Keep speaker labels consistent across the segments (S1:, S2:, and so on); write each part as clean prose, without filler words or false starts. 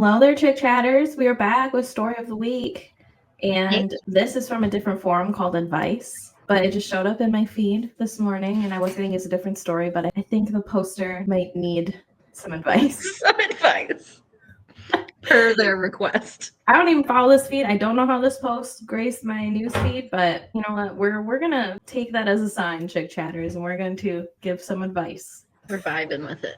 S1: Hello there, Chick Chatters. We are back with Story of the Week. And
S2: Hey.
S1: this is from a different forum called Advice, but it just showed up in my feed this morning and I was thinking it's a different story, but I think the poster might need some advice.
S2: Some advice per their request.
S1: I don't even follow this feed. I don't know how this post graced my news feed, but you know what? We're gonna take that as a sign, Chick Chatters, and we're going to give some advice.
S2: We're vibing with it.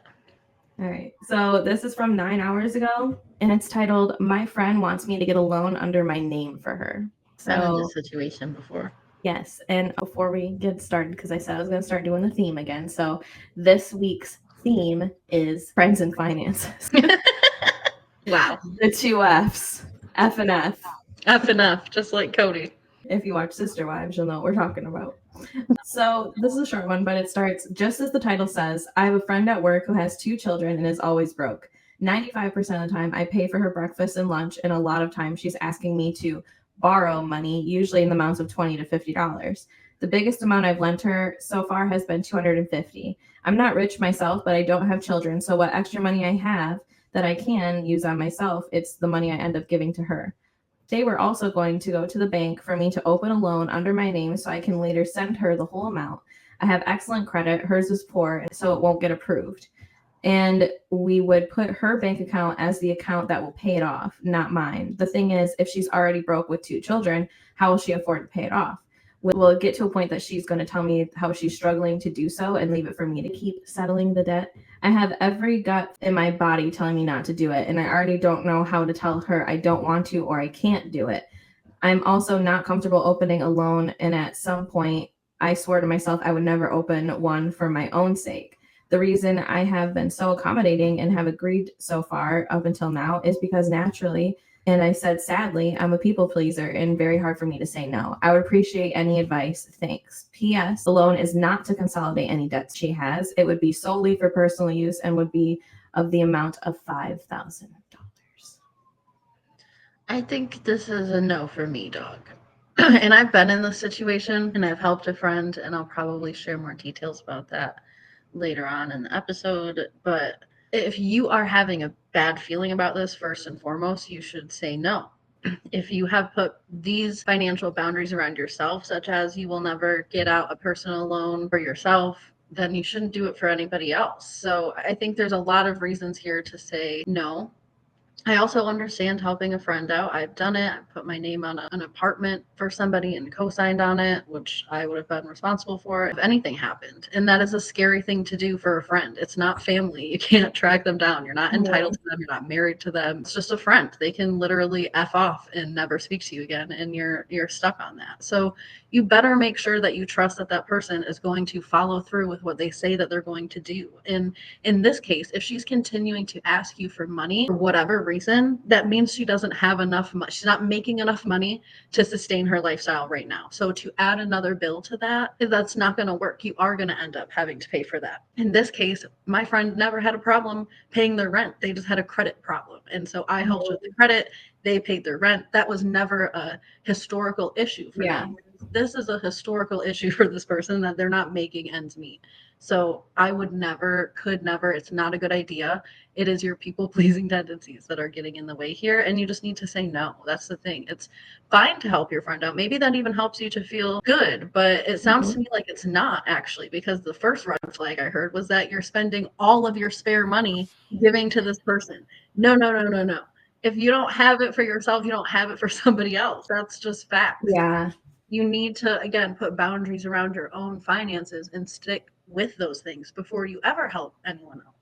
S1: All right. So this is from 9 hours ago, and it's titled "My friend wants me to get a loan under my name for her."
S2: Been in
S1: So
S2: this situation before.
S1: yes, and before we get started, because I said I was going to start doing the theme again. So this week's theme is friends and finances.
S2: Wow.
S1: The two F's, F and F.
S2: F enough, just like Cody.
S1: If you watch Sister Wives, you'll know what we're talking about. So this is a short one, but it starts just as the title says. I have a friend at work who has 2 children and is always broke. 95% of the time, I pay for her breakfast and lunch, and a lot of times she's asking me to borrow money, usually in the amounts of $20 to $50. The biggest amount I've lent her so far has been $250. I'm not rich myself, but I don't have children, so what extra money I have that I can use on myself, it's the money I end up giving to her. They were also going to go to the bank for me to open a loan under my name so I can later send her the whole amount. I have excellent credit, hers is poor, so it won't get approved. And we would put her bank account as the account that will pay it off, not mine. The thing is, if she's already broke with 2 children, how will she afford to pay it off? Will it get to a point that she's going to tell me how she's struggling to do so and leave it for me to keep settling the debt? I have every gut in my body telling me not to do it, and I already don't know how to tell her I don't want to or I can't do it. I'm also not comfortable opening a loan, and at some point, I swore to myself I would never open one for my own sake. The reason I have been so accommodating and have agreed so far up until now is because naturally, and I said sadly, I'm a people pleaser and very hard for me to say no. I would appreciate any advice. Thanks. P.S. The loan is not to consolidate any debts she has. It would be solely for personal use and would be of the amount of $5,000.
S2: I think this is a no for me, dog. And I've been in this situation and I've helped a friend, and I'll probably share more details about that later on in the episode. But if you are having a bad feeling about this, first and foremost, you should say no. If you have put these financial boundaries around yourself, such as you will never get out a personal loan for yourself, then you shouldn't do it for anybody else. So I think there's a lot of reasons here to say no. I also understand helping a friend out. I've done it. I put my name on an apartment for somebody and co-signed on it, which I would have been responsible for if anything happened. And that is a scary thing to do for a friend. It's not family. You can't track them down. You're not entitled to them. You're not married to them. It's just a friend. They can literally F off and never speak to you again, and you're stuck on that. So you better make sure that you trust that that person is going to follow through with what they say that they're going to do. And in this case, if she's continuing to ask you for money for whatever reason, that means she doesn't have enough money. She's not making enough money to sustain her lifestyle right now. So to add another bill to that, that's not going to work. You are going to end up having to pay for that. In this case, my friend never had a problem paying their rent. They just had a credit problem. And so I helped with the credit. They paid their rent. That was never a historical issue for them. This is a historical issue for this person that they're not making ends meet. So I would never, could never, it's not a good idea. It is your people pleasing tendencies that are getting in the way here. And you just need to say no. That's the thing. It's fine to help your friend out. Maybe that even helps you to feel good, but it sounds to me like it's not actually, because the first red flag I heard was that you're spending all of your spare money giving to this person. No, no, no, no, no. If you don't have it for yourself, you don't have it for somebody else. That's just fact.
S1: Yeah.
S2: You need to, again, put boundaries around your own finances and stick with those things before you ever help anyone else.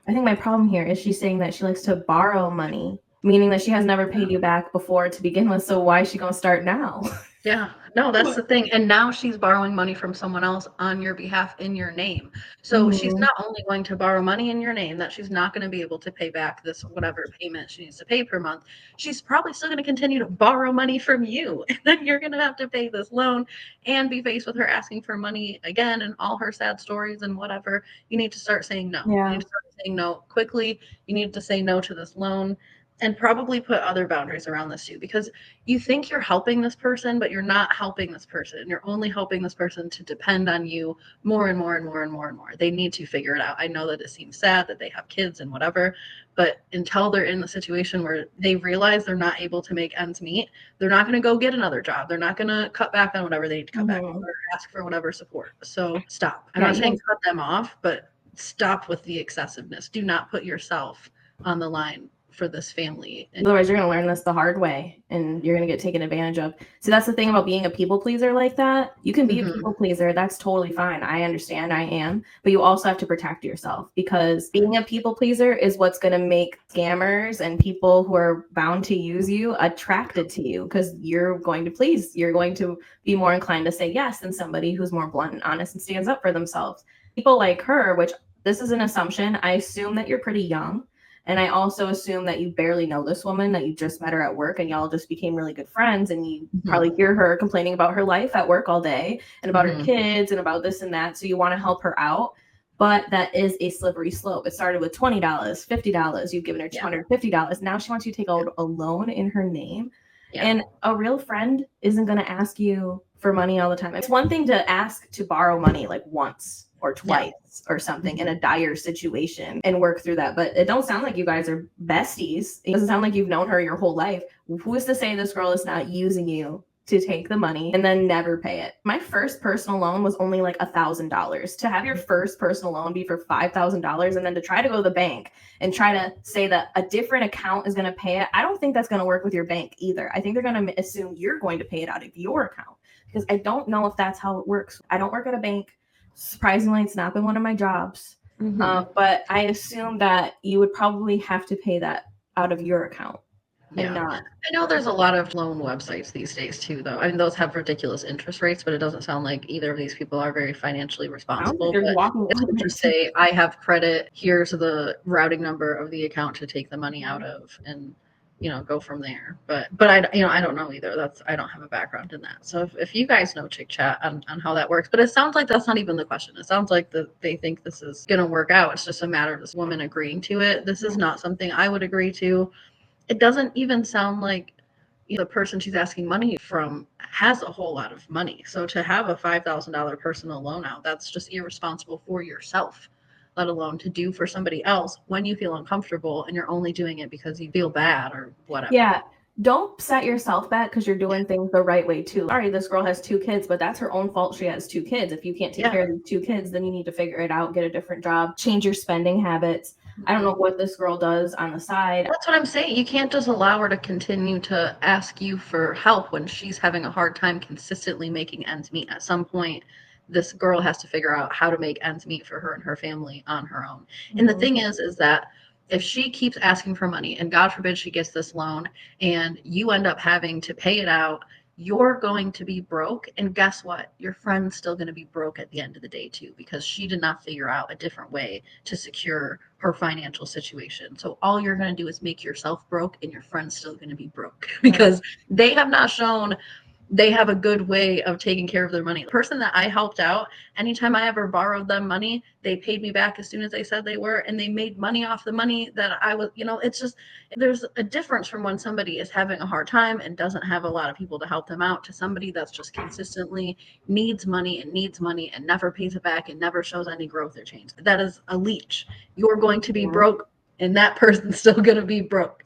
S1: I think my problem here is she's saying that she likes to borrow money, meaning that she has never paid you back before to begin with. So why is she going to start now?
S2: Yeah, no, that's the thing. And now she's borrowing money from someone else on your behalf in your name. So she's not only going to borrow money in your name that she's not going to be able to pay back this whatever payment she needs to pay per month. She's probably still going to continue to borrow money from you. And then you're going to have to pay this loan and be faced with her asking for money again and all her sad stories and whatever. You need to start saying no. You
S1: Yeah.
S2: need to start saying no quickly. You need to say no to this loan. And probably put other boundaries around this too, because you think you're helping this person, but you're not helping this person. You're only helping this person to depend on you more and more and more and more and more. They need to figure it out. I know that it seems sad that they have kids and whatever, but until they're in the situation where they realize they're not able to make ends meet, they're not going to go get another job. They're not going to cut back on whatever they need to cut back on or ask for whatever support. So stop. I'm not saying cut them off, but stop with the excessiveness. Do not put yourself on the line for this family.
S1: Otherwise, you're going to learn this the hard way and you're going to get taken advantage of. So that's the thing about being a people pleaser like that. You can be a people pleaser. That's totally fine. I understand. I am. But you also have to protect yourself, because being a people pleaser is what's going to make scammers and people who are bound to use you attracted to you, because you're going to please. You're going to be more inclined to say yes than somebody who's more blunt and honest and stands up for themselves. People like her, which this is an assumption. I assume that you're pretty young. And I also assume that you barely know this woman, that you just met her at work and y'all just became really good friends. And you probably hear her complaining about her life at work all day and about her kids and about this and that. So you want to help her out. But that is a slippery slope. It started with $20, $50. You've given her $250. Now she wants you to take out a loan in her name. Yeah. And a real friend isn't going to ask you for money all the time. It's one thing to ask to borrow money like once or twice or something in a dire situation and work through that. But it don't sound like you guys are besties. It doesn't sound like you've known her your whole life. Who's to say this girl is not using you to take the money and then never pay it? My first personal loan was only like $1,000. To have your first personal loan be for $5,000 and then to try to go to the bank and try to say that a different account is going to pay it, I don't think that's going to work with your bank either. I think they're going to assume you're going to pay it out of your account, because I don't know if that's how it works. I don't work at a bank. Surprisingly, it's not been one of my jobs. But I assume that you would probably have to pay that out of your account.
S2: Yeah. I know there's a lot of loan websites these days too, though. I mean, those have ridiculous interest rates, but it doesn't sound like either of these people are very financially responsible. But just say, I have credit, here's the routing number of the account to take the money out of, and go from there. But I don't know either. I don't have a background in that. So if you guys know Chick Chat on how that works, but it sounds like that's not even the question. It sounds like they think this is going to work out. It's just a matter of this woman agreeing to it. This is not something I would agree to. It doesn't even sound like the person she's asking money from has a whole lot of money. So to have a $5,000 personal loan out, that's just irresponsible for yourself, let alone to do for somebody else when you feel uncomfortable and you're only doing it because you feel bad or whatever.
S1: Yeah. Don't set yourself back because you're doing things the right way too. Sorry, this girl has 2 kids, but that's her own fault. She has 2 kids. If you can't take care of these 2 kids, then you need to figure it out, get a different job, change your spending habits. I don't know what this girl does on the side.
S2: That's what I'm saying. You can't just allow her to continue to ask you for help when she's having a hard time consistently making ends meet. At some point, this girl has to figure out how to make ends meet for her and her family on her own. And the thing is that if she keeps asking for money and God forbid she gets this loan and you end up having to pay it out, you're going to be broke. And guess what? Your friend's still going to be broke at the end of the day too, because she did not figure out a different way to secure her financial situation. So all you're going to do is make yourself broke, and your friend's still going to be broke because they have not shown they have a good way of taking care of their money. The person that I helped out, anytime I ever borrowed them money, they paid me back as soon as they said they were, and they made money off the money that I was, it's just, there's a difference from when somebody is having a hard time and doesn't have a lot of people to help them out to somebody that's just consistently needs money and never pays it back and never shows any growth or change. That is a leech. You're going to be broke, and that person's still going to be broke.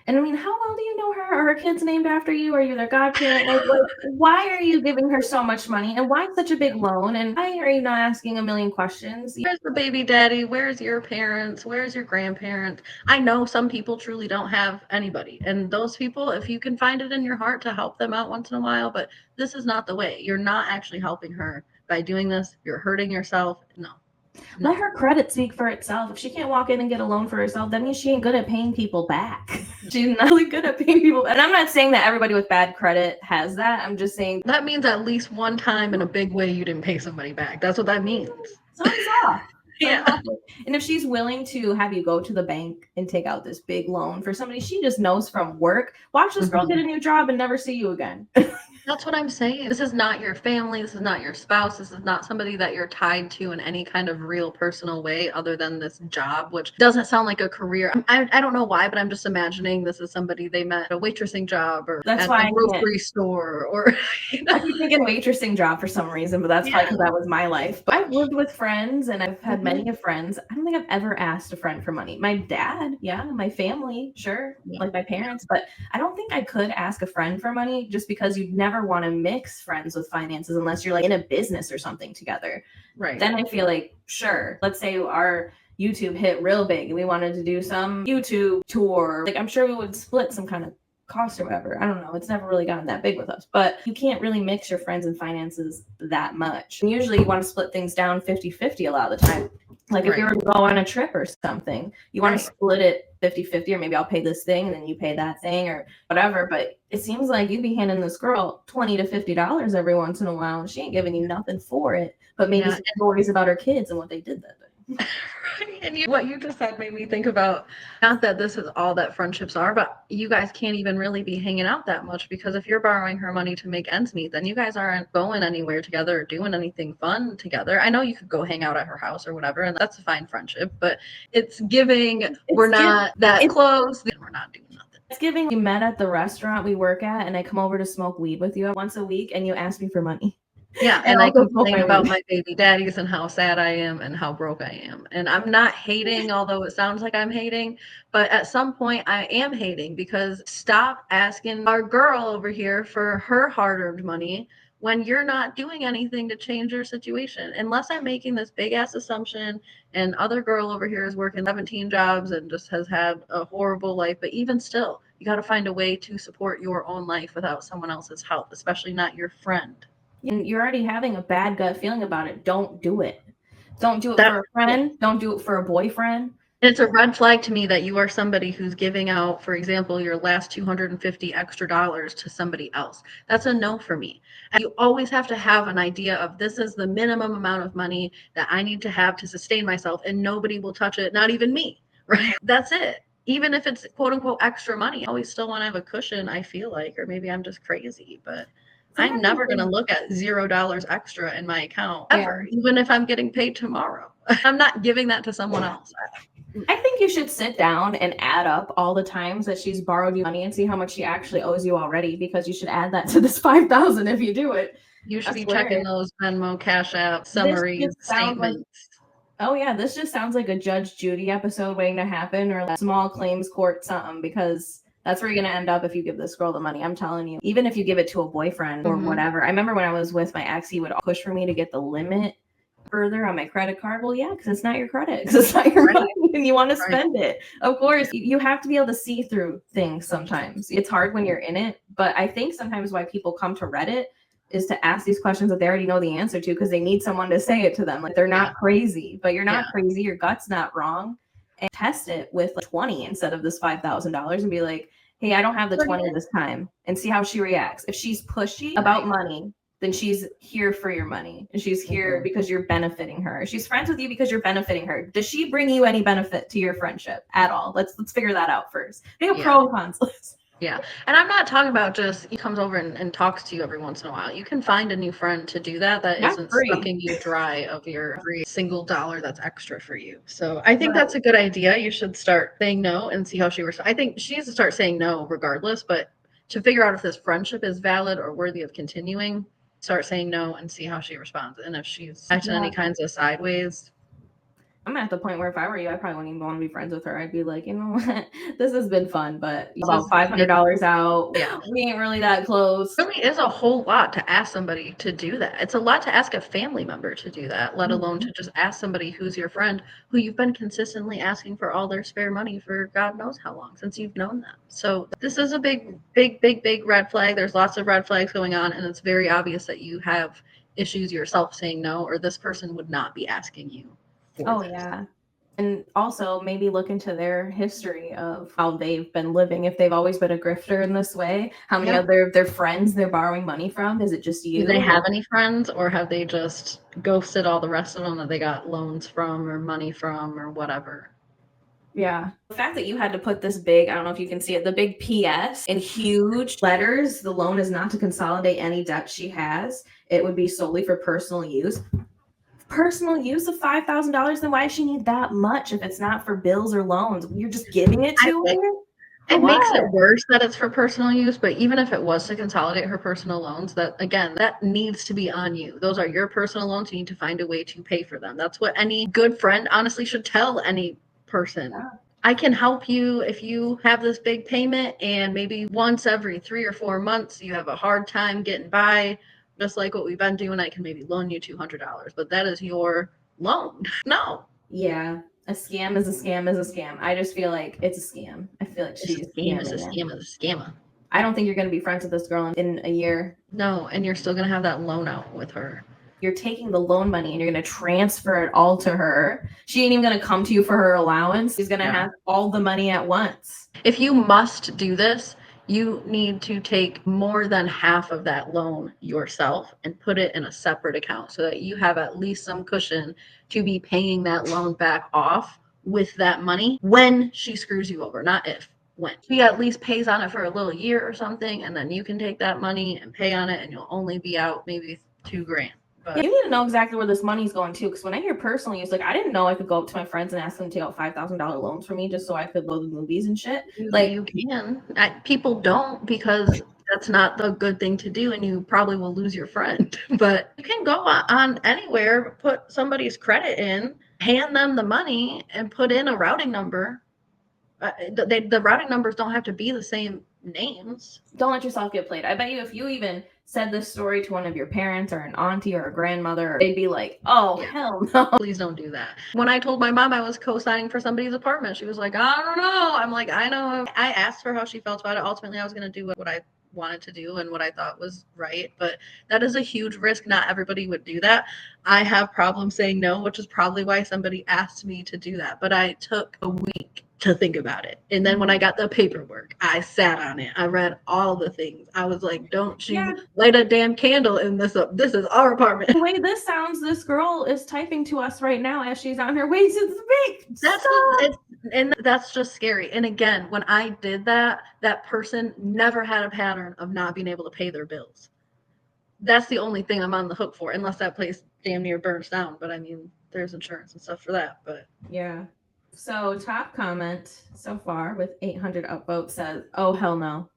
S1: And I mean, how well do you know her? Are her kids named after you? Are you their godparent? Like, why are you giving her so much money? And why such a big loan? And why are you not asking a million questions?
S2: Where's the baby daddy? Where's your parents? Where's your grandparents? I know some people truly don't have anybody. And those people, if you can find it in your heart to help them out once in a while, but this is not the way. You're not actually helping her by doing this. You're hurting yourself. No.
S1: Let her credit speak for itself. If she can't walk in and get a loan for herself, that means she ain't good at paying people back. She's not really good at paying people. And I'm not saying that everybody with bad credit has that. I'm just saying
S2: that means at least one time in a big way you didn't pay somebody back. That's what that means.
S1: Something's off. Yeah. And if she's willing to have you go to the bank and take out this big loan for somebody she just knows from work, watch this girl get a new job and never see you again.
S2: That's what I'm saying. This is not your family. This is not your spouse. This is not somebody that you're tied to in any kind of real personal way other than this job, which doesn't sound like a career. I don't know why, but I'm just imagining this is somebody they met at a waitressing job or
S1: That's
S2: at
S1: why
S2: the
S1: I can't.
S2: grocery store or, you
S1: I
S2: know.
S1: keep thinking waitressing job for some reason, but that's probably
S2: Yeah.
S1: because that was my life. But I've lived with friends and I've had
S2: Mhm.
S1: many of friends. I don't think I've ever asked a friend for money. My dad, yeah, my family, sure,
S2: Yeah.
S1: like my parents, but I don't think I could ask a friend for money just because you'd never want to mix friends with finances unless you're like in a business or something together.
S2: Right.
S1: Then I feel like, sure, let's say our YouTube hit real big and we wanted to do some YouTube tour. Like, I'm sure we would split some kind of cost or whatever. I don't know. It's never really gotten that big with us, but you can't really mix your friends and finances that much. And usually you want to split things down 50-50 a lot of the time. Like if you were to go on a trip or something, you want to split it 50-50, or maybe I'll pay this thing and then you pay that thing or whatever. But it seems like you be handing this girl $20 to $50 every once in a while and she ain't giving you nothing for it, but maybe some stories about her kids and what they did that day.
S2: Right. And what you just said made me think about, not that this is all that friendships are, but you guys can't even really be hanging out that much because if you're borrowing her money to make ends meet, then you guys aren't going anywhere together or doing anything fun together. I know you could go hang out at her house or whatever, and that's a fine friendship, but it's giving we're not that close, and we're not doing nothing.
S1: It's giving we met at the restaurant we work at and I come over to smoke weed with you once a week and you ask me for money.
S2: Yeah, and I complain about my baby daddies and how sad I am and how broke I am. And I'm not hating, although it sounds like I'm hating, but at some point I am hating because stop asking our girl over here for her hard-earned money when you're not doing anything to change your situation. Unless I'm making this big ass assumption and other girl over here is working 17 jobs and just has had a horrible life, but even still, you got to find a way to support your own life without someone else's help, especially not your friend.
S1: And you're already having a bad gut feeling about it. Don't do it. Don't do it for a friend. Don't do it for a boyfriend.
S2: It's a red flag to me that you are somebody who's giving out, for example, your last 250 extra dollars to somebody else. That's a no for me. And you always have to have an idea of this is the minimum amount of money that I need to have to sustain myself, and nobody will touch it, not even me. Right? That's it. Even if it's quote unquote extra money, I always still want to have a cushion, I feel like, or maybe I'm just crazy, but I'm never going to look at $0 extra in my account ever, even if I'm getting paid tomorrow. I'm not giving that to someone else.
S1: I think you should sit down and add up all the times that she's borrowed you money and see how much she actually owes you already, because you should add that to this 5,000 if you do it.
S2: You should be checking those Venmo, Cash App, summaries, statements.
S1: Oh yeah, this just sounds like a Judge Judy episode waiting to happen, or like small claims court something, because that's where you're going to end up if you give this girl the money. I'm telling you, even if you give it to a boyfriend or whatever. I remember when I was with my ex, he would push for me to get the limit further on my credit card. Well, yeah, because it's not your credit, because it's not your money and you want to spend it. Of course, you have to be able to see through things sometimes. It's hard when you're in it, but I think sometimes why people come to Reddit is to ask these questions that they already know the answer to, because they need someone to say it to them. Like, they're not crazy, but you're not crazy. Your gut's not wrong. And test it with like 20 instead of this $5,000 and be like, hey, I don't have the 20 this time, and see how she reacts. If she's pushy about money, then she's here for your money and she's here because you're benefiting her. She's friends with you because you're benefiting her. Does she bring you any benefit to your friendship at all? Let's figure that out first. Make a pro and cons list.
S2: Yeah. And I'm not talking about just he comes over and talks to you every once in a while. You can find a new friend to do that isn't sucking you dry of your every single dollar that's extra for you. So I think that's a good idea. You should start saying no and see how she responds. I think she needs to start saying no regardless, but to figure out if this friendship is valid or worthy of continuing, start saying no and see how she responds. And if she's acting any kinds of sideways,
S1: I'm at the point where if I were you, I probably wouldn't even want to be friends with her. I'd be like, you know what, this has been fun, but about $500 out. Yeah, we ain't really that close.
S2: It really is a whole lot to ask somebody to do that. It's a lot to ask a family member to do that, let alone to just ask somebody who's your friend, who you've been consistently asking for all their spare money for God knows how long, since you've known them. So this is a big red flag. There's lots of red flags going on, and it's very obvious that you have issues yourself saying no, or this person would not be asking you.
S1: Oh yeah. And also maybe look into their history of how they've been living. If they've always been a grifter in this way, how many other their friends they're borrowing money from? Is it just you?
S2: Do they have any friends, or have they just ghosted all the rest of them that they got loans from or money from or whatever?
S1: Yeah. The fact that you had to put this big, I don't know if you can see it, the big PS in huge letters, the loan is not to consolidate any debt she has. It would be solely for personal use. Personal use of $5,000, then why does she need that much if it's not for bills or loans? You're just giving it
S2: I
S1: to
S2: think
S1: her? For
S2: it makes it
S1: what?
S2: worse that it's for personal use, but even if it was to consolidate her personal loans, that again, that needs to be on you. Those are your personal loans. You need to find a way to pay for them. That's what any good friend honestly should tell any person.
S1: Yeah.
S2: I can help you if you have this big payment and maybe once every 3 or 4 months you have a hard time getting by, just like what we've been doing. I can maybe loan you $200, but that is your loan. No,
S1: Yeah. A scam is a scam is a scam. I just feel like it's a scam. I feel like
S2: it's a
S1: she's
S2: scam. It's a
S1: scamming you.
S2: scam. It's a scammer.
S1: I don't think you're going to be friends with this girl in a year.
S2: No, and you're still gonna have that loan out with her.
S1: You're taking the loan money and you're going to transfer it all to her. She ain't even going to come to you for her allowance. She's going to have all the money at once.
S2: If you must do this, you need to take more than half of that loan yourself and put it in a separate account so that you have at least some cushion to be paying that loan back off with that money when she screws you over, not if, when. She at least pays on it for a little year or something, and then you can take that money and pay on it, and you'll only be out maybe $2,000.
S1: Yeah, you need to know exactly where this money's going to, because when I hear personal use, like I didn't know I could go up to my friends and ask them to take out $5,000 loans for me just so I could go to the movies and shit. Like
S2: you can. People don't because that's not the good thing to do, and you probably will lose your friend. But you can go on anywhere, put somebody's credit in, hand them the money, and put in a routing number. The routing numbers don't have to be the same names.
S1: Don't let yourself get played. I bet you if you even said this story to one of your parents or an auntie or a grandmother, they'd be like, oh, hell no.
S2: Please don't do that. When I told my mom I was co-signing for somebody's apartment, she was like, I don't know. I'm like, I know. I asked her how she felt about it. Ultimately, I was going to do what I wanted to do and what I thought was right. But that is a huge risk. Not everybody would do that. I have problems saying no, which is probably why somebody asked me to do that. But I took a week to think about it. And then when I got the paperwork, I sat on it. I read all the things. I was like, don't you light a damn candle in this up. This is our apartment.
S1: The way this sounds, this girl is typing to us right now as she's on her way to the bank.
S2: And that's just scary. And again, when I did that, that person never had a pattern of not being able to pay their bills. That's the only thing I'm on the hook for, unless that place damn near burns down. But I mean, there's insurance and stuff for that. But
S1: yeah. So top comment so far with 800 upvotes says, "Oh hell no."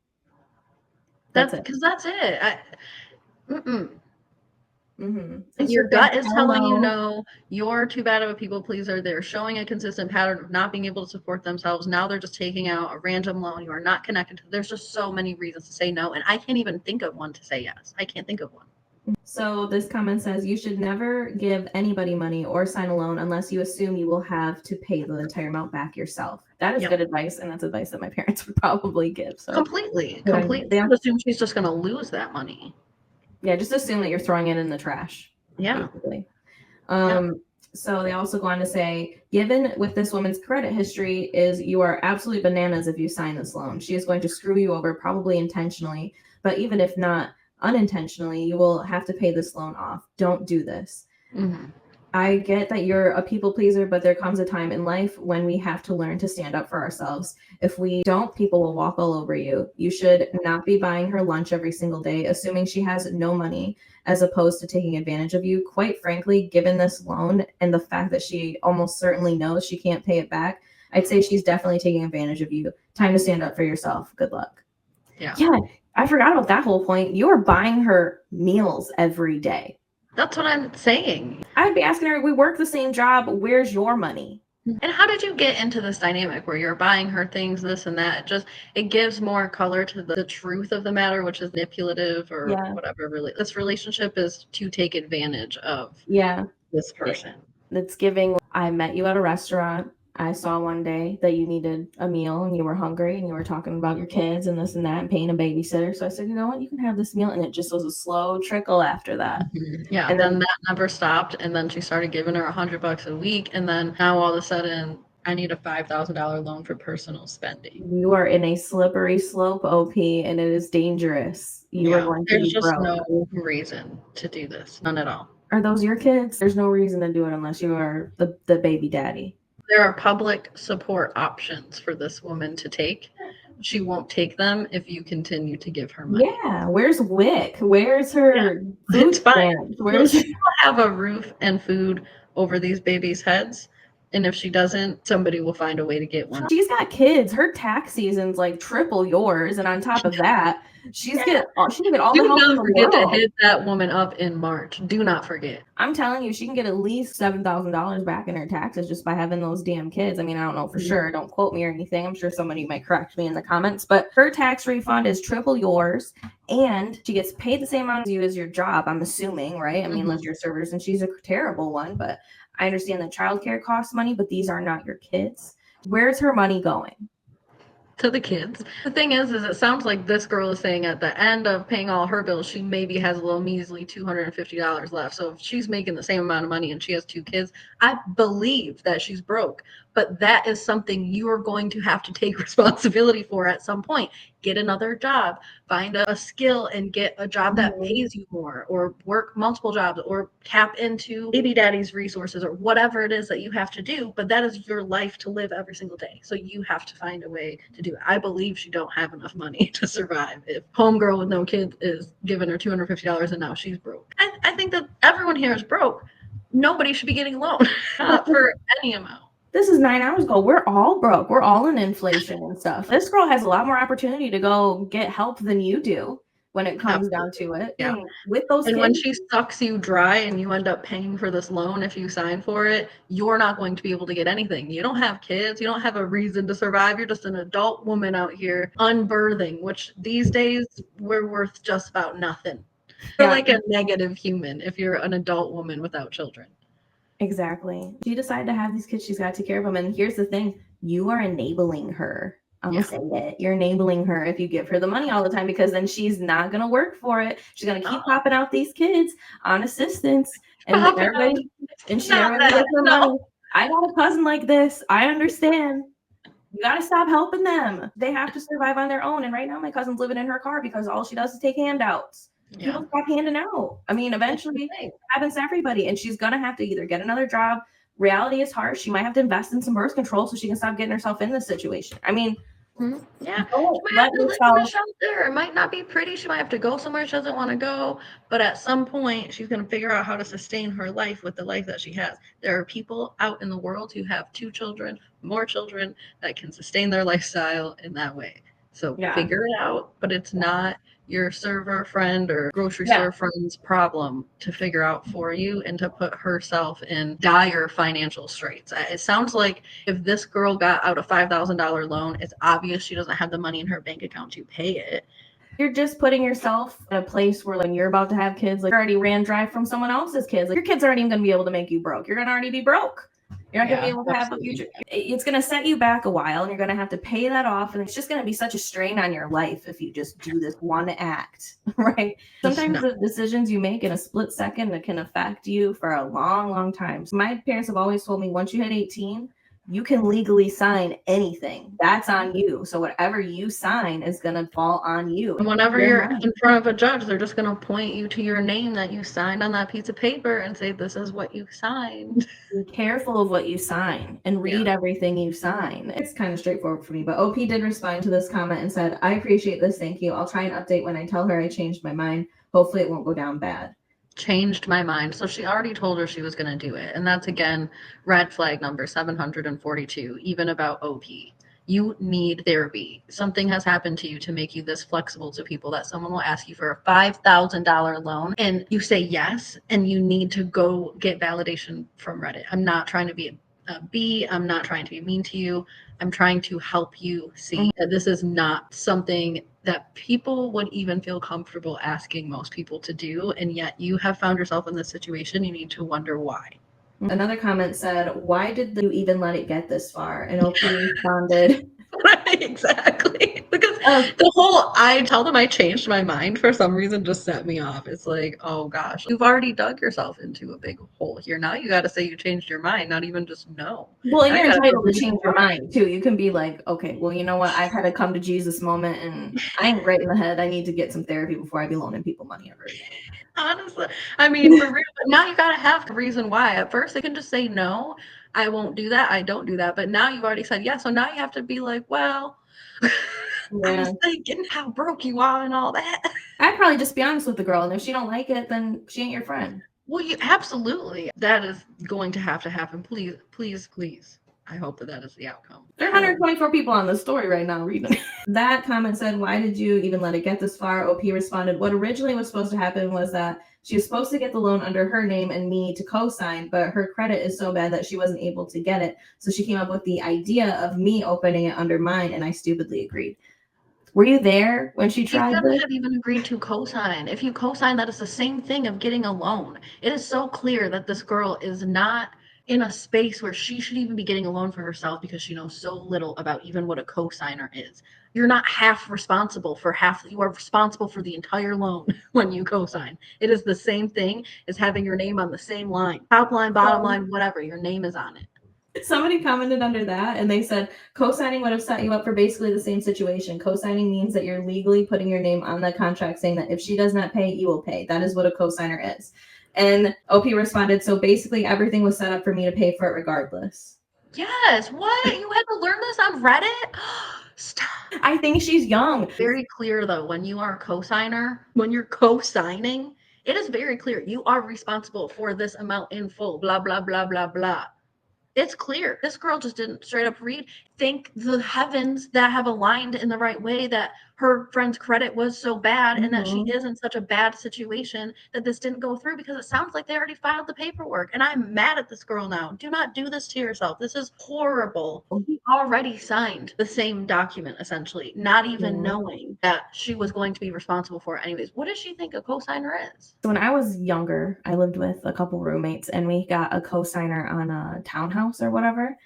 S2: That's it. Because that's it.
S1: Mm-hmm.
S2: Your gut is telling you no. You're too bad of a people pleaser. They're showing a consistent pattern of not being able to support themselves. Now they're just taking out a random loan. You are not connected to. There's just so many reasons to say no, and I can't even think of one to say yes. I can't think of one.
S1: So this comment says you should never give anybody money or sign a loan unless you assume you will have to pay the entire amount back yourself. That is good advice, and that's advice that my parents would probably give. So
S2: completely. They don't assume she's just going to lose that money.
S1: Yeah, just assume that you're throwing it in the trash.
S2: Yeah.
S1: Basically. So they also go on to say, given with this woman's credit history, is you are absolutely bananas if you sign this loan. She is going to screw you over, probably intentionally, but even if not unintentionally, you will have to pay this loan off. Don't do this.
S2: Mm-hmm.
S1: I get that you're a people pleaser, but there comes a time in life when we have to learn to stand up for ourselves. If we don't, people will walk all over you. You should not be buying her lunch every single day, assuming she has no money, as opposed to taking advantage of you. Quite frankly, given this loan and the fact that she almost certainly knows she can't pay it back, I'd say she's definitely taking advantage of you. Time to stand up for yourself. Good luck. Yeah, I forgot about that whole point. You are buying her meals every day.
S2: That's what I'm saying.
S1: I'd be asking her, we work the same job. Where's your money?
S2: And how did you get into this dynamic where you're buying her things, this and that? It gives more color to the truth of the matter, which is manipulative or whatever. Really, this relationship is to take advantage of this person.
S1: It's giving. I met you at a restaurant. I saw one day that you needed a meal and you were hungry and you were talking about your kids and this and that and paying a babysitter. So I said, you know what, you can have this meal. And it just was a slow trickle after that.
S2: Yeah. And then that never stopped. And then she started giving her $100 a week. And then now all of a sudden I need a $5,000 loan for personal spending.
S1: You are in a slippery slope, OP, and it is dangerous. You are going to
S2: There's just no reason to do this. None at all.
S1: Are those your kids? There's no reason to do it unless you are the baby daddy.
S2: There are public support options for this woman to take. She won't take them if you continue to give her money.
S1: Yeah, where's WIC? Where's her food
S2: It's fine.
S1: stamps? Where's
S2: She will have a roof and food over these babies' heads. And if she doesn't, somebody will find a way to get one.
S1: She's got kids. Her tax season's like triple yours, and on top of that, she can get all the help in
S2: Do not
S1: the
S2: forget to
S1: world.
S2: hit that woman up in March. Do not forget.
S1: I'm telling you, she can get at least $7,000 back in her taxes just by having those damn kids. I mean, I don't know for sure. Don't quote me or anything. I'm sure somebody might correct me in the comments, but her tax refund is triple yours, and she gets paid the same amount as you as your job. I'm assuming, right? I mean, unless you're servers, and she's a terrible one, but I understand that childcare costs money, but these are not your kids. Where's her money going?
S2: To the kids. The thing is it sounds like this girl is saying at the end of paying all her bills, she maybe has a little measly $250 left. So if she's making the same amount of money and she has 2 kids, I believe that she's broke. But that is something you are going to have to take responsibility for at some point. Get another job, find a skill and get a job that pays you more, or work multiple jobs, or tap into baby daddy's resources, or whatever it is that you have to do. But that is your life to live every single day. So you have to find a way to do it. I believe she don't have enough money to survive. If homegirl with no kids is giving her $250 and now she's broke. I think that everyone here is broke. Nobody should be getting a loan for any amount.
S1: This is 9 hours ago. We're all broke. We're all in inflation and stuff. This girl has a lot more opportunity to go get help than you do when it comes down to it.
S2: Yeah.
S1: With those
S2: And
S1: kids,
S2: when she sucks you dry and you end up paying for this loan, if you sign for it, you're not going to be able to get anything. You don't have kids. You don't have a reason to survive. You're just an adult woman out here unbirthing, which these days we're worth just about nothing. You're like a negative human if you're an adult woman without children.
S1: Exactly. She decided to have these kids. She's got to take care of them. And here's the thing. You are enabling her. I'm going to say it. You're enabling her if you give her the money all the time, because then she's not going to work for it. She's going to keep popping out these kids on assistance. And everybody, and she never gets her money. I got a cousin like this. I understand. You got to stop helping them. They have to survive on their own. And right now, my cousin's living in her car because all she does is take handouts. People stop handing out. I mean, eventually it happens to everybody, and she's gonna have to either get another job. Reality is harsh. She might have to invest in some birth control so she can stop getting herself in this situation. I mean,
S2: yeah, she might have to live in a shelter. It might not be pretty. She might have to go somewhere she doesn't want to go. But at some point, she's going to figure out how to sustain her life with the life that she has. There are people out in the world who have 2 children, more children, that can sustain their lifestyle in that way. So figure it out. But it's not your server friend or grocery store friend's problem to figure out for you and to put herself in dire financial straits. It sounds like if this girl got out a $5,000 loan, it's obvious she doesn't have the money in her bank account to pay it.
S1: You're just putting yourself in a place where when you're about to have kids, like you already ran dry from someone else's kids. Like your kids aren't even going to be able to make you broke. You're going to already be broke. You're not going to be able to have a future. It's going to set you back a while, and you're going to have to pay that off. And it's just going to be such a strain on your life if you just do this one act, right? Sometimes the decisions you make in a split second that can affect you for a long, long time. So my parents have always told me, once you hit 18, you can legally sign anything. That's on you. So whatever you sign is going to fall on you.
S2: And whenever you're in front of a judge, they're just going to point you to your name that you signed on that piece of paper and say, this is what you signed.
S1: Be careful of what you sign and read everything you sign. It's kind of straightforward for me, but OP did respond to this comment and said, I appreciate this. Thank you. I'll try and update when I tell her I changed my mind. Hopefully it won't go down bad.
S2: Changed my mind. So she already told her she was going to do it. And that's, again, red flag number 742, even about OP. You need therapy. Something has happened to you to make you this flexible to people that someone will ask you for a $5,000 loan and you say yes, and you need to go get validation from Reddit. I'm not trying to be a B. I'm not trying to be mean to you. I'm trying to help you see that this is not something that people would even feel comfortable asking most people to do. And yet you have found yourself in this situation. You need to wonder why.
S1: Another comment said, why did you even let it get this far? And OP responded.
S2: Right, exactly. Because the whole I tell them I changed my mind for some reason just set me off. It's like, oh gosh, you've already dug yourself into a big hole here. Now you got to say you changed your mind, not even just no.
S1: Well, you're entitled to change your mind too. You can be like, okay, well, you know what? I've had a come to Jesus moment and I ain't right in the head. I need to get some therapy before I be loaning people money ever again.
S2: Honestly, I mean, for real, but now you got to have a reason why. At first, they can just say no, I won't do that. I don't do that. But now you've already said yes. So now you have to be like, well, I was thinking how broke you are and all that.
S1: I'd probably just be honest with the girl, and if she don't like it, then she ain't your friend.
S2: Well, you absolutely. That is going to happen. Please, please, please. I hope that is the outcome.
S1: There are 124 people on this story right now reading. That comment said, "Why did you even let it get this far?" OP responded, "What originally was supposed to happen was that she was supposed to get the loan under her name and me to co-sign, but her credit is so bad that she wasn't able to get it. So she came up with the idea of me opening it under mine, and I stupidly agreed." Were you there when she
S2: You
S1: tried
S2: shouldn't
S1: this?
S2: have even agreed to co-sign. If you co-sign, that is the same thing of getting a loan. It is so clear that this girl is not in a space where she should even be getting a loan for herself because she knows so little about even what a co-signer is. You're not half responsible for half, you are responsible for the entire loan when you co-sign. It is the same thing as having your name on the same line. Top line, bottom line, whatever, your name is on it.
S1: Somebody commented under that and they said co-signing would have set you up for basically the same situation. Co-signing means that you're legally putting your name on the contract saying that if she does not pay, you will pay. That is what a co-signer is. And OP responded, so basically everything was set up for me to pay for it regardless.
S2: Yes, what? You had to learn this on Reddit? Stop.
S1: I think she's young.
S2: Very clear though, when you are a co-signer, when you're co-signing, it is very clear you are responsible for this amount in full, blah, blah, blah, blah, blah. It's clear. This girl just didn't straight up read. Thank the heavens that have aligned in the right way that her friend's credit was so bad and that she is in such a bad situation that this didn't go through because it sounds like they already filed the paperwork. And I'm mad at this girl now. Do not do this to yourself. This is horrible. He already signed the same document, essentially, not even knowing that she was going to be responsible for it anyways. What does she think a co-signer is?
S1: So when I was younger, I lived with a couple roommates and we got a co-signer on a townhouse or whatever.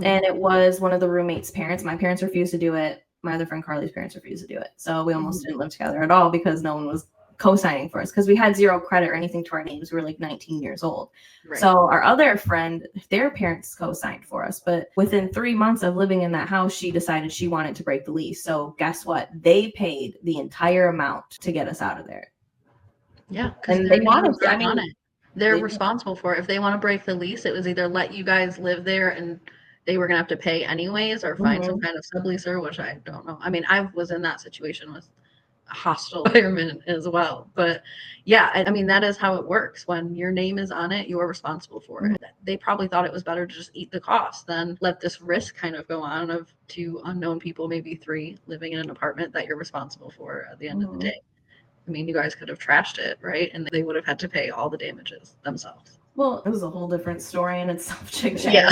S1: And it was one of the roommates' parents. My parents refused to do it. My other friend Carly's parents refused to do it. So we almost didn't live together at all because no one was co-signing for us because we had zero credit or anything to our names. We were like 19 years old. Right. So our other friend, their parents co-signed for us. But within 3 months of living in that house, she decided she wanted to break the lease. So guess what? They paid the entire amount to get us out of there.
S2: Yeah, because they wanted to. I mean, they're responsible for it. If they want to break the lease, it was either let you guys live there and they were going to have to pay anyways or find some kind of subleaser, which I don't know. I mean, I was in that situation with a hostile environment as well. But yeah, I mean, that is how it works. When your name is on it, you are responsible for it. They probably thought it was better to just eat the cost than let this risk kind of go on of two unknown people, maybe three, living in an apartment that you're responsible for at the end of the day. I mean, you guys could have trashed it, right? And they would have had to pay all the damages themselves.
S1: Well, it was a whole different story in itself. ChickChatters.
S2: Yeah.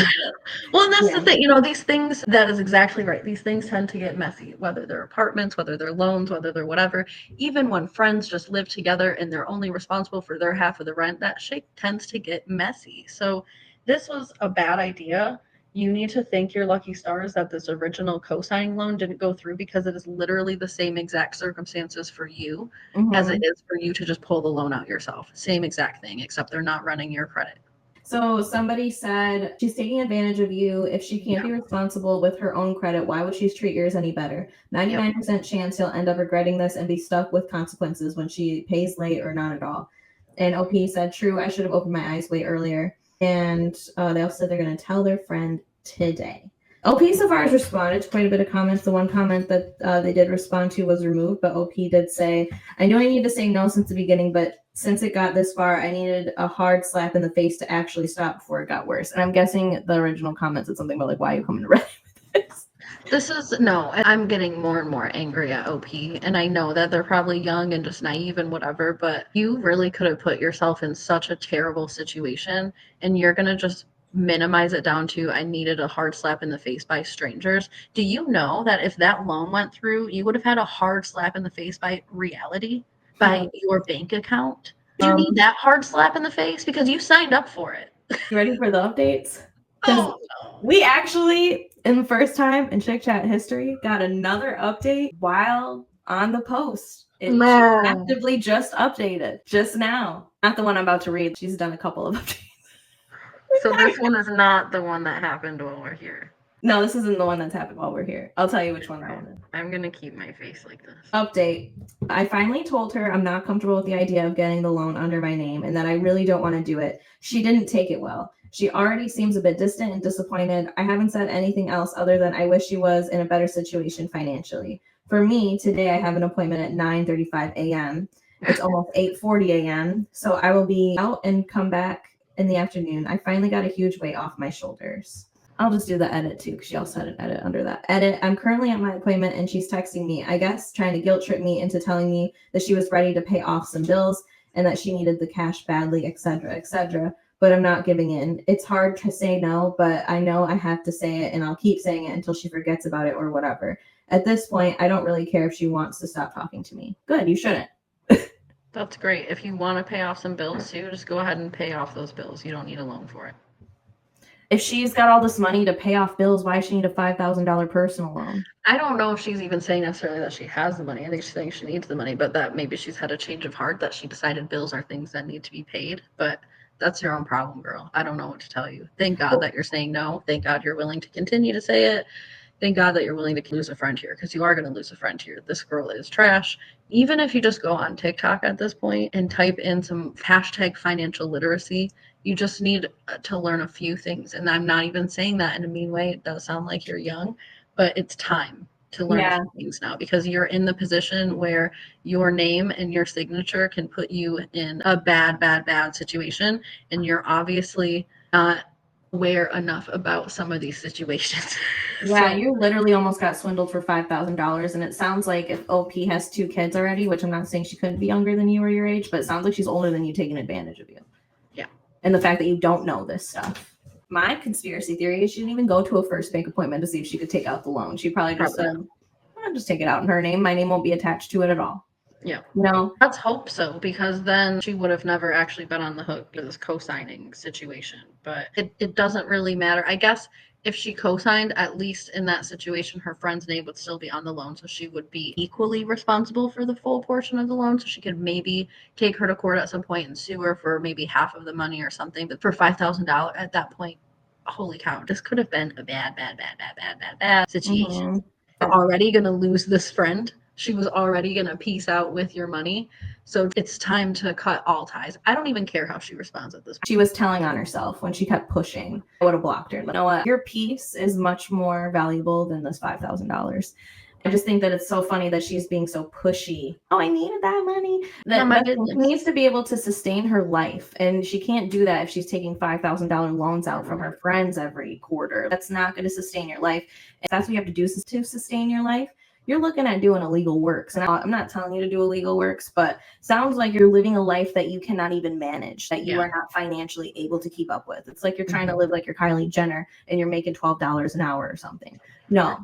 S2: Well, and that's the thing. These things, that is exactly right. These things tend to get messy, whether they're apartments, whether they're loans, whether they're whatever. Even when friends just live together and they're only responsible for their half of the rent, that shit tends to get messy. So this was a bad idea. You need to thank your lucky stars that this original co-signing loan didn't go through because it is literally the same exact circumstances for you as it is for you to just pull the loan out yourself. Same exact thing, except they're not running your credit.
S1: So somebody said she's taking advantage of you. If she can't be responsible with her own credit, why would she treat yours any better? 99% chance he'll end up regretting this and be stuck with consequences when she pays late or not at all. And OP said, true, I should have opened my eyes way earlier. And they also said they're going to tell their friend today. OP so far has responded to quite a bit of comments. The one comment that they did respond to was removed, but OP did say, I know I need to say no since the beginning, but since it got this far, I needed a hard slap in the face to actually stop before it got worse. And I'm guessing the original comment said something about like, why are you coming to Reddit with this?
S2: This is, no, I'm getting more and more angry at OP. And I know that they're probably young and just naive and whatever, but you really could have put yourself in such a terrible situation and you're going to just minimize it down to I needed a hard slap in the face by strangers. Do you know that if that loan went through, you would have had a hard slap in the face by reality, by your bank account? Do you need that hard slap in the face? Because you signed up for it.
S1: You ready for the updates? Because we actually, in the first time in ChickChat history, got another update while on the post. It actively just updated just now. Not the one I'm about to read. She's done a couple of updates.
S2: So this one is not the one that happened while we're here.
S1: No, this isn't the one that's happened while we're here. I'll tell you which one that one is.
S2: I'm gonna keep my face like this.
S1: Update. I finally told her I'm not comfortable with the idea of getting the loan under my name and that I really don't want to do it. She didn't take it well. She already seems a bit distant and disappointed. I haven't said anything else other than I wish she was in a better situation financially. For me, today I have an appointment at 9:35 a.m. It's almost 8:40 a.m. So I will be out and come back in the afternoon. I finally got a huge weight off my shoulders. I'll just do the edit too, because she also had an edit under that. Edit. I'm currently at my appointment and she's texting me, I guess, trying to guilt trip me into telling me that she was ready to pay off some bills and that she needed the cash badly, etc., etc. But I'm not giving in. It's hard to say no, but I know I have to say it and I'll keep saying it until she forgets about it or whatever. At this point, I don't really care if she wants to stop talking to me. Good, you shouldn't.
S2: That's great. If you want to pay off some bills too, just go ahead and pay off those bills. You don't need a loan for it.
S1: If she's got all this money to pay off bills, why does she need a $5,000 personal loan?
S2: I don't know if she's even saying necessarily that she has the money. I think she's saying she needs the money, but that maybe she's had a change of heart that she decided bills are things that need to be paid. But that's your own problem, girl. I don't know what to tell you. Thank God that you're saying no. Thank God you're willing to continue to say it. Thank God that you're willing to lose a friend here, because you are going to lose a friend here. This girl is trash. Even if you just go on TikTok at this point and type in some hashtag financial literacy, you just need to learn a few things. And I'm not even saying that in a mean way. It does sound like you're young, but it's time to learn a few things now, because you're in the position where your name and your signature can put you in a bad situation. And you're obviously not aware enough about some of these situations.
S1: Yeah,
S2: So,
S1: you literally almost got swindled for $5,000, and it sounds like if OP has 2 kids already, which I'm not saying she couldn't be younger than you or your age, but it sounds like she's older than you, taking advantage of you.
S2: Yeah.
S1: And the fact that you don't know this stuff. My conspiracy theory is she didn't even go to a first bank appointment to see if she could take out the loan. She probably just said, I'll just take it out in her name. My name won't be attached to it at all.
S2: Yeah.
S1: No.
S2: Let's hope so, because then she would have never actually been on the hook for this co-signing situation. But it doesn't really matter. I guess if she co-signed, at least in that situation, her friend's name would still be on the loan. So she would be equally responsible for the full portion of the loan. So she could maybe take her to court at some point and sue her for maybe half of the money or something. But for $5,000 at that point, holy cow, this could have been a bad situation. You're already going to lose this friend. She was already going to peace out with your money. So it's time to cut all ties. I don't even care how she responds at this point.
S1: She was telling on herself when she kept pushing. I would have blocked her. You know what? Your peace is much more valuable than this $5,000. I just think that it's so funny that she's being so pushy. Oh, I needed that money. That she needs to be able to sustain her life. And she can't do that if she's taking $5,000 loans out from her friends every quarter. That's not going to sustain your life. If that's what you have to do to sustain your life, you're looking at doing illegal works. And I'm not telling you to do illegal works, but sounds like you're living a life that you cannot even manage, that you are not financially able to keep up with. It's like you're trying to live like you're Kylie Jenner and you're making $12 an hour or something. No,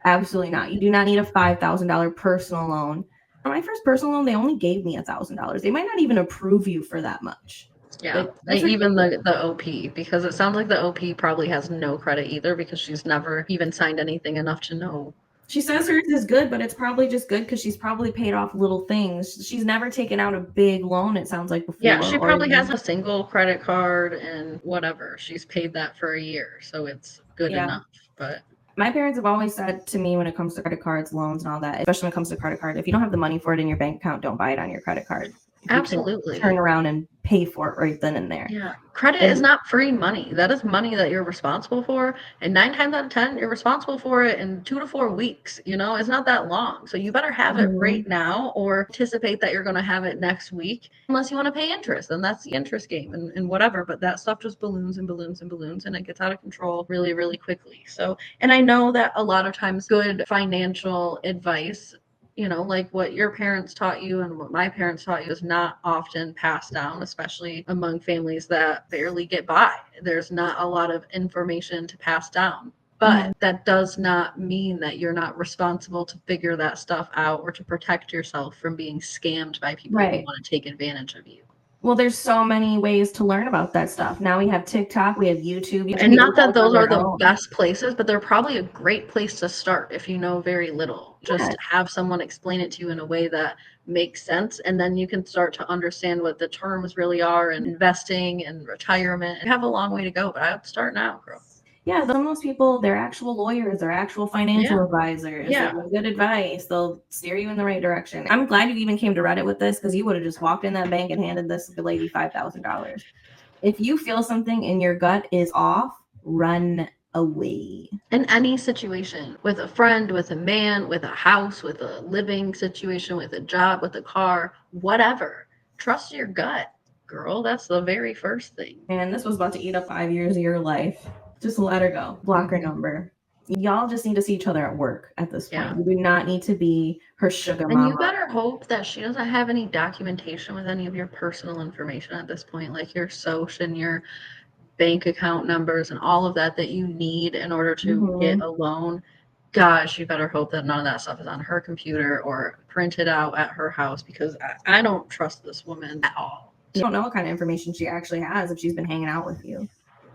S1: absolutely not. You do not need a $5,000 personal loan. On my first personal loan, they only gave me $1,000. They might not even approve you for that much.
S2: Yeah, even the OP, because it sounds like the OP probably has no credit either, because she's never even signed anything enough to know.
S1: She says hers is good, but it's probably just good because she's probably paid off little things. She's never taken out a big loan, it sounds like, before.
S2: Yeah, she probably has a single credit card and whatever. She's paid that for a year, so it's good enough. But
S1: my parents have always said to me, when it comes to credit cards, loans, and all that, especially when it comes to credit card, if you don't have the money for it in your bank account, don't buy it on your credit card.
S2: Absolutely.
S1: Turn around and pay for it right then and there.
S2: Yeah. Credit is not free money. That is money that you're responsible for. And 9 times out of 10, you're responsible for it in 2 to 4 weeks. You know, it's not that long. So you better have it right now, or anticipate that you're going to have it next week, unless you want to pay interest. And that's the interest game and whatever. But that stuff just balloons and balloons and balloons, and it gets out of control really, really quickly. So, and I know that a lot of times good financial advice, you know, like what your parents taught you and what my parents taught you, is not often passed down, especially among families that barely get by. There's not a lot of information to pass down. But that does not mean that you're not responsible to figure that stuff out or to protect yourself from being scammed by people who want to take advantage of you.
S1: Well, there's so many ways to learn about that stuff. Now we have TikTok, we have YouTube.
S2: And not that those are the best places, but they're probably a great place to start if you know very little. Just have someone explain it to you in a way that makes sense, and then you can start to understand what the terms really are, and investing and retirement. You have a long way to go, but I would start now, girl.
S1: Yeah, some of those people, they're actual lawyers, they're actual financial advisors. They
S2: Yeah.
S1: give good advice. They'll steer you in the right direction. I'm glad you even came to Reddit with this because you would have just walked in that bank and handed this lady $5,000. If you feel something in your gut is off, run away.
S2: In any situation, with a friend, with a man, with a house, with a living situation, with a job, with a car, whatever, trust your gut, girl. That's the very first thing.
S1: And this was about to eat up 5 years of your life. Just let her go. Block her number. Y'all just need to see each other at work at this point.
S2: Yeah.
S1: You do not need to be her sugar
S2: And you
S1: mama.
S2: better hope that she doesn't have any documentation with any of your personal information at this point, like your social and your bank account numbers and all of that you need in order to get a loan. Gosh, you better hope that none of that stuff is on her computer or printed out at her house, because I don't trust this woman at all.
S1: You don't know what kind of information she actually has if she's been hanging out with you.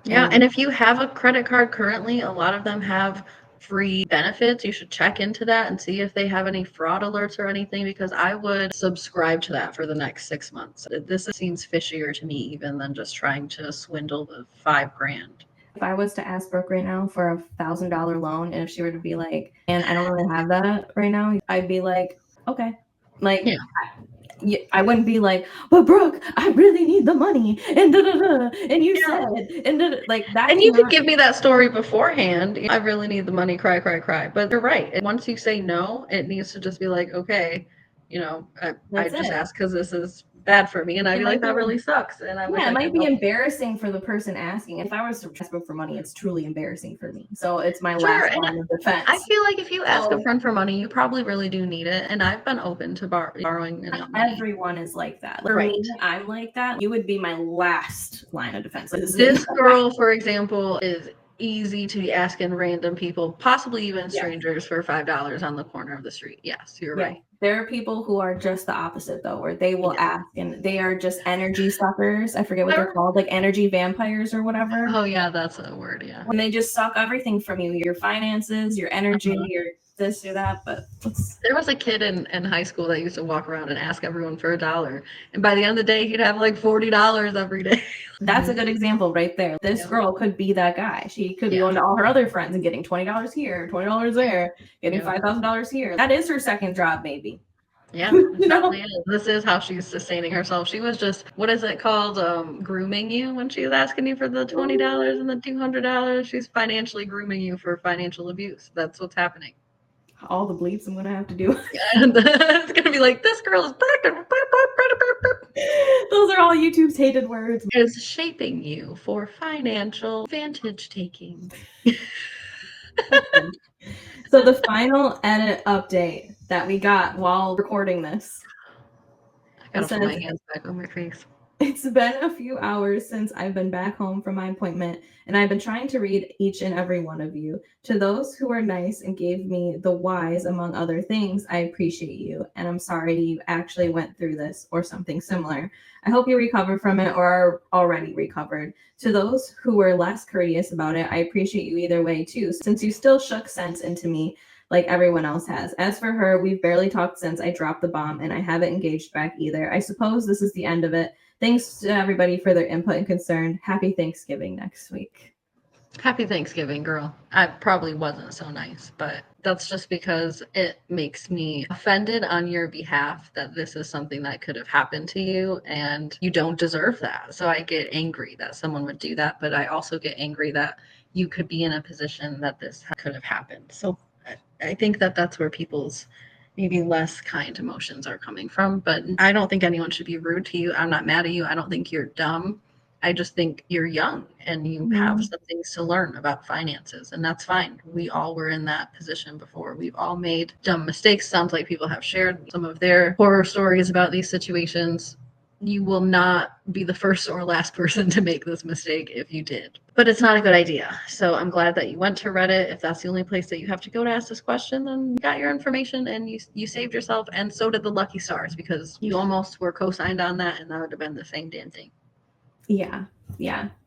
S2: Yeah, and if you have a credit card currently, a lot of them have free benefits. You should check into that and see if they have any fraud alerts or anything, because I would subscribe to that for the next 6 months. This seems fishier to me even than just trying to swindle the $5,000.
S1: If I was to ask Brooke right now for $1,000 loan, and if she were to be like, and I don't really have that right now, I'd be like, okay. Like, yeah. I wouldn't be like, but Brooke, I really need the money, and da da da, and you said, and da, like that.
S2: And you could give me that story beforehand. I really need the money, cry, cry, cry. But you're right. And once you say no, it needs to just be like, okay, I just asked because this is bad for me, and I'd be like, that really sucks. And I wish
S1: it might be embarrassing for the person asking. If I was to ask Brooke for money, it's truly embarrassing for me. So it's my last line of defense.
S2: I feel like if you ask a friend for money, you probably really do need it. And I've been open to borrowing money.
S1: Everyone is like that. For me, I'm like that. You would be my last line of defense.
S2: This girl, for example, is easy to be asking random people, possibly even strangers, for $5 on the corner of the street. Yes, you're right.
S1: There are people who are just the opposite, though, where they will ask, and they are just energy suckers. I forget what they're called, like energy vampires or whatever.
S2: Oh, yeah, that's a word, yeah.
S1: When they just suck everything from you, your finances, your energy, your this or that. But
S2: there was a kid in high school that used to walk around and ask everyone for $1, and by the end of the day, he'd have like $40 every day.
S1: That's a good example right there. This girl could be that guy. She could be going to all her other friends and getting $20 here, $20 there, getting $5,000 here. That is her second job, maybe.
S2: Yeah, it certainly is. This is how she's sustaining herself. She was just, what is it called, grooming you when she was asking you for the $20 and the $200. She's financially grooming you for financial abuse. That's what's happening.
S1: All the bleeps I'm going to have to do.
S2: And it's going to be like, this girl is...
S1: Those are all YouTube's hated words.
S2: Is shaping you for financial advantage taking.
S1: So the final edit update that we got while recording this.
S2: I gotta put my hands back on my face.
S1: It's been a few hours since I've been back home from my appointment, and I've been trying to read each and every one of you. To those who were nice and gave me the whys, among other things, I appreciate you, and I'm sorry you actually went through this or something similar. I hope you recover from it or are already recovered. To those who were less courteous about it, I appreciate you either way too, since you still shook sense into me like everyone else has. As for her, we've barely talked since I dropped the bomb, and I haven't engaged back either. I suppose this is the end of it. Thanks to everybody for their input and concern. Happy Thanksgiving next week.
S2: Happy Thanksgiving, girl. I probably wasn't so nice, but that's just because it makes me offended on your behalf that this is something that could have happened to you, and you don't deserve that. So I get angry that someone would do that, but I also get angry that you could be in a position that this could have happened. So I think that that's where people's maybe less kind emotions are coming from. But I don't think anyone should be rude to you. I'm not mad at you. I don't think you're dumb. I just think you're young and you have some things to learn about finances, and that's fine. We all were in that position before. We've all made dumb mistakes. Sounds like people have shared some of their horror stories about these situations. You will not be the first or last person to make this mistake if you did. But it's not a good idea. So I'm glad that you went to Reddit. If that's the only place that you have to go to ask this question, then you got your information and you saved yourself, and so did the Lucky Stars, because you almost were co-signed on that, and that would have been the same damn thing.
S1: Yeah.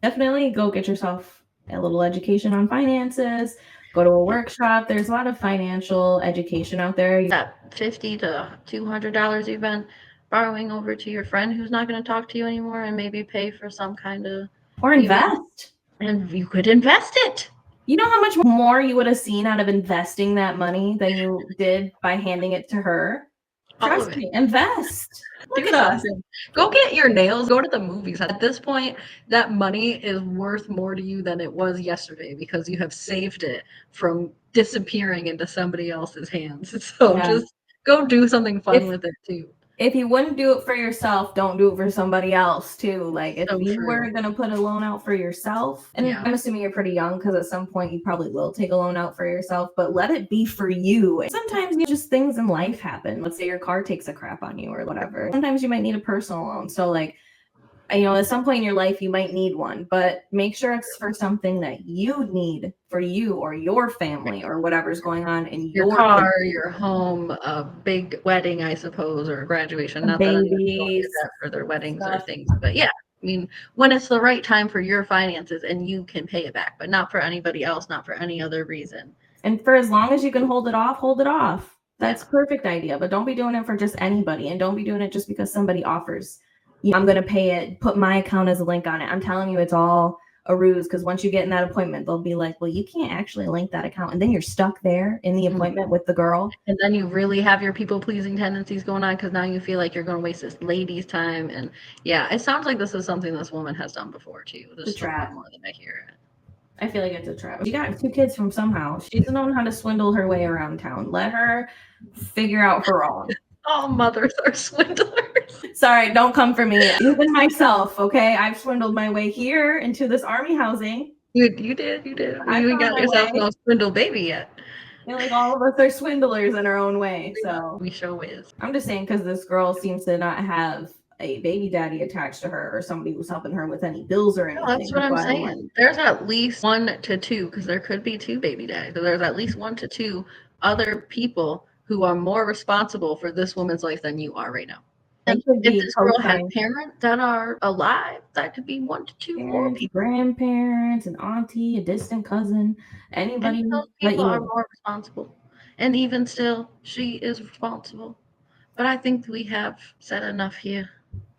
S1: Definitely go get yourself a little education on finances. Go to a workshop. There's a lot of financial education out there.
S2: That $50 to $200 you've been borrowing over to your friend who's not going to talk to you anymore, and maybe pay for some kind of...
S1: Or invest.
S2: And you could invest it.
S1: You know how much more you would have seen out of investing that money than you did by handing it to her?
S2: All
S1: Trust
S2: of it.
S1: me, invest. Look
S2: Do
S1: at us.
S2: something. Go get your nails. Go to the movies. At this point, that money is worth more to you than it was yesterday because you have saved it from disappearing into somebody else's hands. So
S1: Yeah.
S2: just go do something fun with it too.
S1: If you wouldn't do it for yourself, don't do it for somebody else too. Like if
S2: So
S1: you
S2: true.
S1: were gonna put a loan out for yourself, and
S2: Yeah.
S1: I'm assuming you're pretty young because at some point you probably will take a loan out for yourself, but let it be for you. Sometimes just things in life happen. Let's say your car takes a crap on you or whatever. Sometimes you might need a personal loan. So like, at some point in your life you might need one, but make sure it's for something that you need for you or your family or whatever's going on in
S2: Your
S1: your
S2: car, your home, a big wedding, I suppose, or graduation. Not that anyone don't get
S1: babies
S2: that for their weddings or
S1: stuff.
S2: things, but yeah, I mean, when it's the right time for your finances and you can pay it back, but not for anybody else, not for any other reason.
S1: And for as long as you can hold it off, hold it off. That's
S2: Yeah.
S1: perfect idea. But don't be doing it for just anybody. And don't be doing it just because somebody offers. I'm going to pay it, put my account as a link on it. I'm telling you, it's all a ruse because once you get in that appointment, they'll be like, well, you can't actually link that account. And then you're stuck there in the appointment with the girl.
S2: And then you really have your people pleasing tendencies going on because now you feel like you're going to waste this lady's time. And yeah, it sounds like this is something this woman has done before too. This is more than I hear it.
S1: I feel like it's a trap. She got 2 kids from somehow. She's known how to swindle her way around town. Let her figure out her own.
S2: All mothers are swindlers.
S1: Sorry, don't come for me. Even myself, okay? I've swindled my way here into this army housing.
S2: You did. You ain't got yourself no swindle baby yet.
S1: Like all of us are swindlers in our own way. So
S2: we show is.
S1: I'm just saying because this girl seems to not have a baby daddy attached to her or somebody who's helping her with any bills or anything.
S2: No, that's what I'm saying. There's at least 1 to 2 because there could be 2 baby daddies. So there's at least 1 to 2 other people who are more responsible for this woman's life than you are right now. And if this girl has parents that are alive, that could be 1 to 2 more people.
S1: Grandparents, an auntie, a distant cousin, anybody.
S2: And those people are more responsible. And even still, she is responsible. But I think we have said enough here.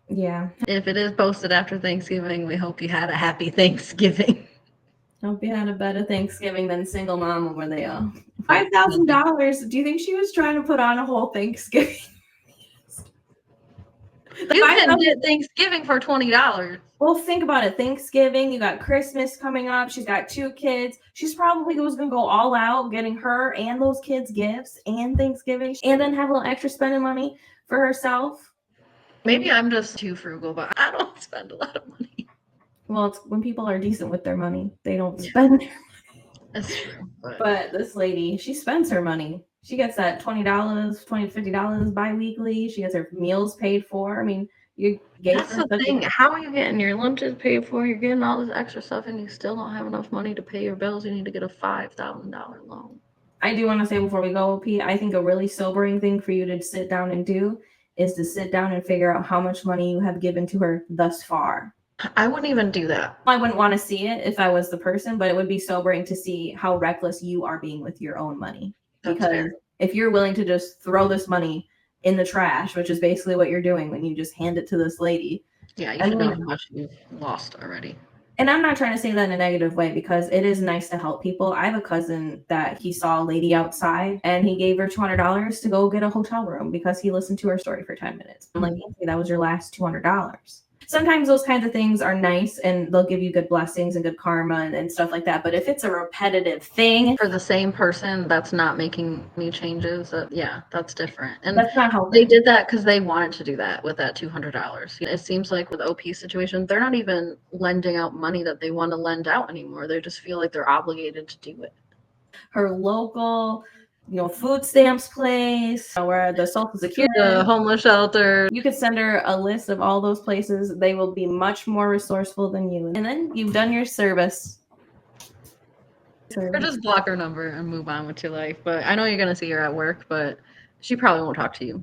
S1: Yeah.
S2: If it is posted after Thanksgiving, we hope you had a happy Thanksgiving.
S1: Hope you had a better Thanksgiving than single mom over there. $5,000. Do you think she was trying to put on a whole Thanksgiving?
S2: You can get Thanksgiving for $20.
S1: Well, think about it. Thanksgiving, you got Christmas coming up. She's got 2 kids. She's probably was going to go all out getting her and those kids gifts and Thanksgiving and then have a little extra spending money for herself.
S2: Maybe I'm just too frugal, but I don't spend a lot of money.
S1: Well, it's when people are decent with their money, they don't spend their money.
S2: That's true.
S1: But this lady, she spends her money. She gets that $20, $20 to $50 bi-weekly. She gets her meals paid for. I mean,
S2: that's the thing. How are you getting your lunches paid for? You're getting all this extra stuff and you still don't have enough money to pay your bills. You need to get a $5,000 loan.
S1: I do want to say before we go, Pete, I think a really sobering thing for you to sit down and do is to sit down and figure out how much money you have given to her thus far.
S2: I wouldn't even do that.
S1: I wouldn't want to see it if I was the person, but it would be sobering to see how reckless you are being with your own money. Because if you're willing to just throw this money in the trash, which is basically what you're doing when you just hand it to this lady.
S2: Yeah, you should know how much you've lost already.
S1: And I'm not trying to say that in a negative way because it is nice to help people. I have a cousin that he saw a lady outside and he gave her $200 to go get a hotel room because he listened to her story for 10 minutes. I'm like, Nancy, that was your last $200. Sometimes those kinds of things are nice and they'll give you good blessings and good karma and stuff like that. But if it's a repetitive thing
S2: for the same person that's not making any changes, yeah, that's different. And
S1: that's not helping.
S2: They did that because they wanted to do that with that $200. It seems like with OP situation, they're not even lending out money that they want to lend out anymore. They just feel like they're obligated to do it.
S1: Her local food stamps place, where the Social Security,
S2: the homeless shelter.
S1: You could send her a list of all those places. They will be much more resourceful than you. And then you've done your service.
S2: Or just block her number and move on with your life. But I know you're going to see her at work, but she probably won't talk to you.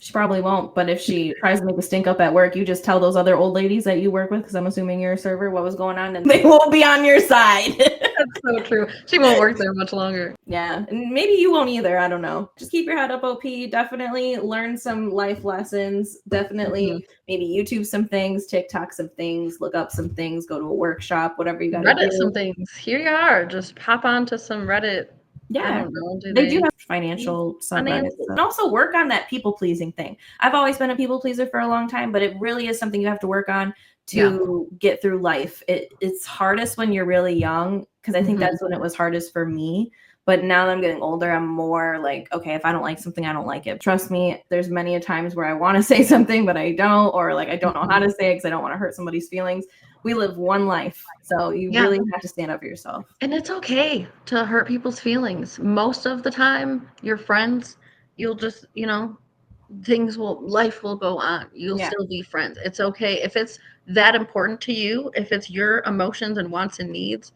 S1: She probably won't, but if she tries to make a stink up at work, you just tell those other old ladies that you work with, because I'm assuming you're a server, what was going on, and they will be on your side.
S2: That's so true. She won't work there much longer.
S1: Yeah, and maybe you won't either. I don't know. Just keep your head up, OP. Definitely learn some life lessons. Definitely maybe YouTube some things, TikTok some things, look up some things, go to a workshop, whatever you got to do.
S2: Reddit some things. Here you are. Just pop onto some Reddit.
S1: Yeah,
S2: I don't know.
S1: they do have financial subreddits. And also work on that people pleasing thing. I've always been a people pleaser for a long time, but it really is something you have to work on to get through life. It's hardest when you're really young, because I think that's when it was hardest for me. But now that I'm getting older, I'm more like, okay, if I don't like something, I don't like it. Trust me, there's many a times where I want to say something, but I don't, or like I don't know how to say it because I don't want to hurt somebody's feelings. We live one life, so you really have to stand up for yourself.
S2: And it's okay to hurt people's feelings. Most of the time, your friends, you'll just, life will go on. You'll still be friends. It's okay. If it's that important to you, if it's your emotions and wants and needs,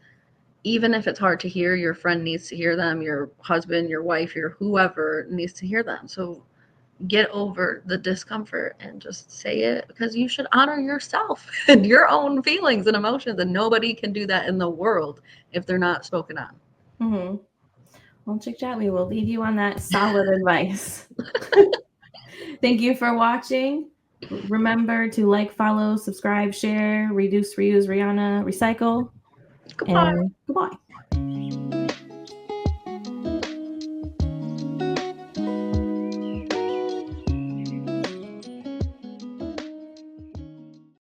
S2: even if it's hard to hear, your friend needs to hear them, your husband, your wife, your whoever needs to hear them. So get over the discomfort and just say it, because you should honor yourself and your own feelings and emotions, and nobody can do that in the world if they're not spoken on.
S1: Well, Chick Chat, we will leave you on that solid advice. Thank you for watching. Remember to like, follow, subscribe, share, reduce, reuse, Rihanna, recycle.
S2: Goodbye.
S1: And goodbye.